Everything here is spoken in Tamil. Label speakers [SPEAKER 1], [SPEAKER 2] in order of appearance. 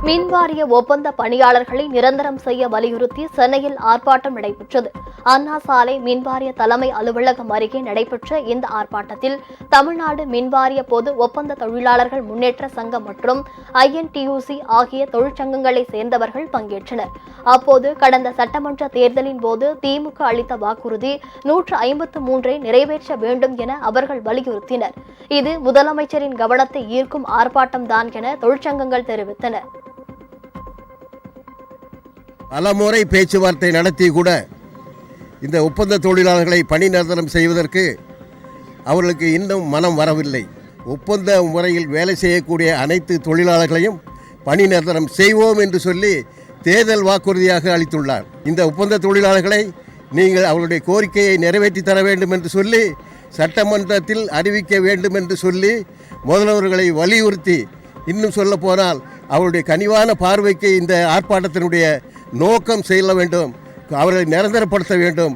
[SPEAKER 1] மின்வாரிய ஒப்பந்த பணியாளர்களை நிரந்தரம் செய்ய வலியுறுத்தி சென்னையில் ஆர்ப்பாட்டம் நடைபெற்றது. அண்ணா சாலை மின்வாரிய தலைமை அலுவலகம் அருகே நடைபெற்ற இந்த ஆர்ப்பாட்டத்தில் தமிழ்நாடு மின்வாரிய பொது ஒப்பந்த தொழிலாளர்கள் முன்னேற்ற சங்கம் மற்றும் INTUC ஆகிய தொழிற்சங்கங்களை சேர்ந்தவர்கள் பங்கேற்றனர். அப்போது கடந்த சட்டமன்ற தேர்தலின் போது திமுக அளித்த வாக்குறுதி 153 நிறைவேற்ற வேண்டும் என அவர்கள் வலியுறுத்தினர். இது முதலமைச்சரின் கவனத்தை ஈர்க்கும் ஆர்ப்பாட்டம்தான் என தொழிற்சங்கங்கள் தெரிவித்தன.
[SPEAKER 2] பலமுறை பேச்சுவார்த்தை நடத்தி கூட இந்த ஒப்பந்த தொழிலாளர்களை பணி நிரந்தரம் செய்வதற்கு அவர்களுக்கு இன்னும் மனம் வரவில்லை. ஒப்பந்த முறையில் வேலை செய்யக்கூடிய அனைத்து தொழிலாளர்களையும் பணி நிரந்தரம் செய்வோம் என்று சொல்லி தேர்தல் வாக்குறுதியாக அளித்துள்ளார். இந்த ஒப்பந்த தொழிலாளர்களை நீங்கள் அவர்களுடைய கோரிக்கையை நிறைவேற்றி தர வேண்டும் என்று சொல்லி சட்டமன்றத்தில் அறிவிக்க வேண்டும் என்று சொல்லி முதல்வர்களை வலியுறுத்தி, இன்னும் சொல்ல போனால் அவருடைய கனிவான பார்வைக்கு இந்த ஆர்ப்பாட்டத்தினுடைய நோக்கம் செய்ய வேண்டும். அவர்களை நிரந்தரப்படுத்த வேண்டும்.